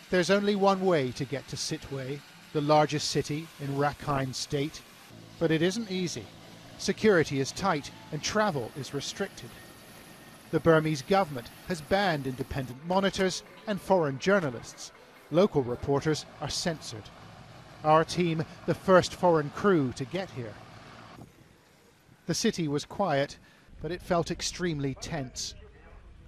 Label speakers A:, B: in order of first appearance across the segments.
A: There's only one way to get to Sittwe, the largest city in Rakhine State, but it isn't easy. Security is tight and travel is restricted. The Burmese government has banned independent monitors and foreign journalists. Local reporters are censored. Our team, the first foreign crew to get here. The city was quiet, but it felt extremely tense.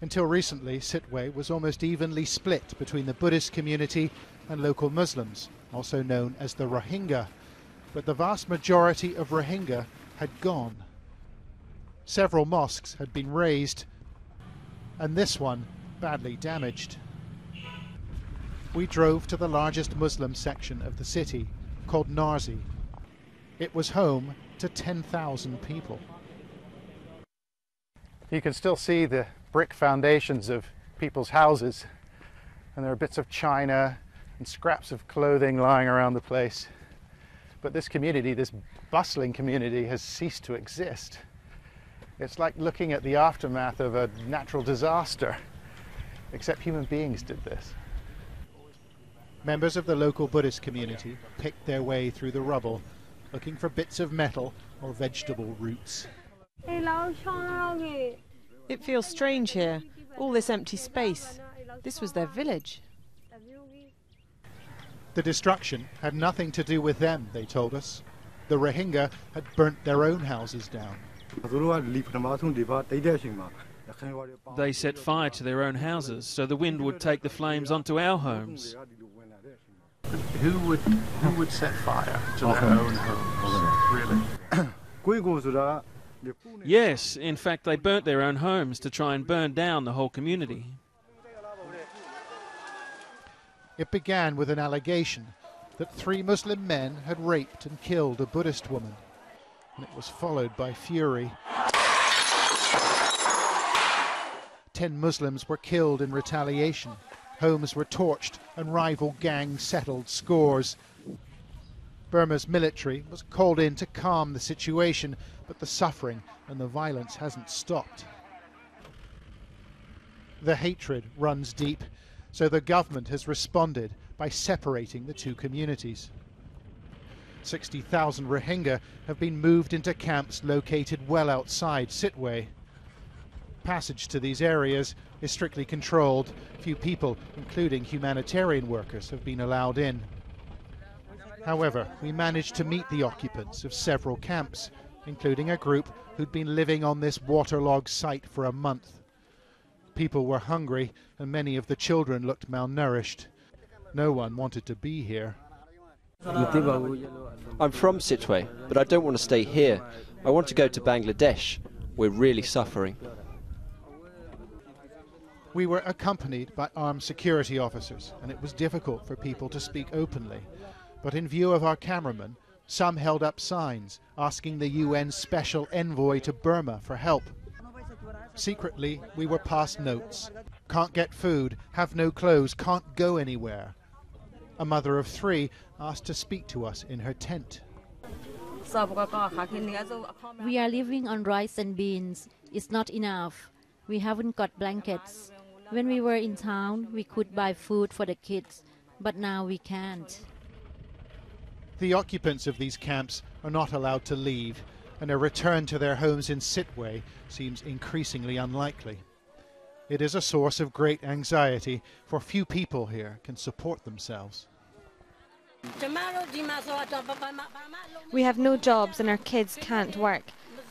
A: Until recently, Sittwe was almost evenly split between the Buddhist community and local Muslims, also known as the Rohingya. But the vast majority of Rohingya had gone. Several mosques had been razed, and this one badly damaged. We drove to the largest Muslim section of the city, called Narzi. It was home to 10,000 people. You can still see the brick foundations of people's houses, and there are bits of china and scraps of clothing lying around the place. But this community, this bustling community, has ceased to exist. It's like looking at the aftermath of a natural disaster, except human beings did this. Members of the local Buddhist community picked their way through the rubble, looking for bits of metal or vegetable roots.
B: It feels strange here, all this empty space. This was their village.
A: The destruction had nothing to do with them, they told us. The Rohingya had burnt their own houses down.
C: They set fire to their own houses so the wind would take the flames onto our homes.
A: Who would set fire to their own homes, really?
C: Yes, in fact they burnt their own homes to try and burn down the whole community.
A: It began with an allegation that 3 Muslim men had raped and killed a Buddhist woman, and it was followed by fury. 10 Muslims were killed in retaliation. Homes were torched and rival gangs settled scores. Burma's military was called in to calm the situation, but the suffering and the violence hasn't stopped. The hatred runs deep, so the government has responded by separating the 2 communities. 60,000 Rohingya have been moved into camps located well outside Sittwe. Passage to these areas is strictly controlled. Few people, including humanitarian workers, have been allowed in. However, we managed to meet the occupants of several camps, including a group who'd been living on this waterlogged site for a month. People were hungry, and many of the children looked malnourished. No one wanted to be here.
D: I'm from Sittwe, but I don't want to stay here. I want to go to Bangladesh. We're really suffering.
A: We were accompanied by armed security officers, and it was difficult for people to speak openly. But in view of our cameraman, some held up signs asking the UN Special Envoy to Burma for help. Secretly, we were passed notes. Can't get food, have no clothes, can't go anywhere. A mother of 3 asked to speak to us in her tent.
E: We are living on rice and beans. It's not enough. We haven't got blankets. When we were in town, we could buy food for the kids, but now we can't.
A: The occupants of these camps are not allowed to leave, and a return to their homes in Sittwe seems increasingly unlikely. It is a source of great anxiety, for few people here can support themselves.
F: We have no jobs and our kids can't work.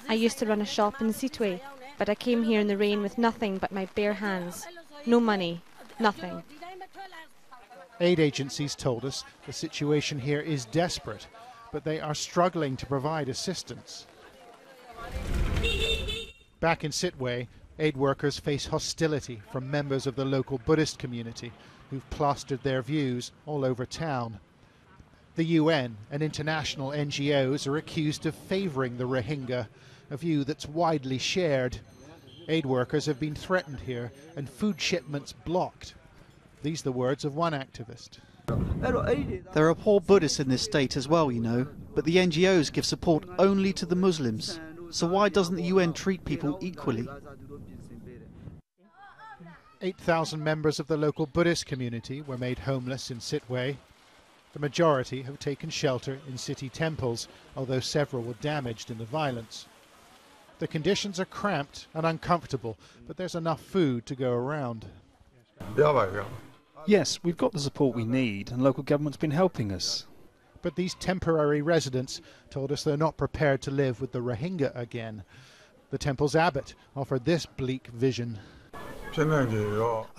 F: I used to run a shop in Sittwe, but I came here in the rain with nothing but my bare hands. No money, nothing.
A: Aid agencies told us the situation here is desperate, but they are struggling to provide assistance. Back in Sittwe, aid workers face hostility from members of the local Buddhist community who've plastered their views all over town. The UN and international NGOs are accused of favouring the Rohingya, a view that's widely shared. Aid workers have been threatened here and food shipments blocked. These are the words of one activist.
G: There are poor Buddhists in this state as well, you know, but the NGOs give support only to the Muslims. So why doesn't the UN treat people equally?
A: 8,000 members of the local Buddhist community were made homeless in Sitwe. The majority have taken shelter in city temples, although several were damaged in the violence. The conditions are cramped and uncomfortable, but there's enough food to go around.
H: Yes, we've got the support we need, and local government's been helping us.
A: But these temporary residents told us they're not prepared to live with the Rohingya again. The temple's abbot offered this bleak vision.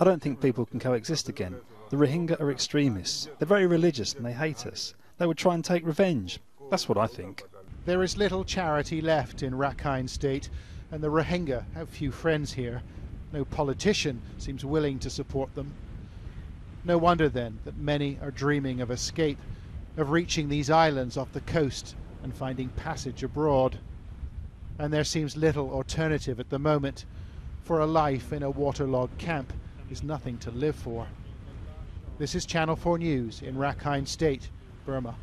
H: I don't think people can coexist again. The Rohingya are extremists. They're very religious and they hate us. They would try and take revenge. That's what I think.
A: There is little charity left in Rakhine State, and the Rohingya have few friends here. No politician seems willing to support them. No wonder then that many are dreaming of escape, of reaching these islands off the coast and finding passage abroad. And there seems little alternative at the moment, for a life in a waterlogged camp is nothing to live for. This is Channel 4 News in Rakhine State, Burma.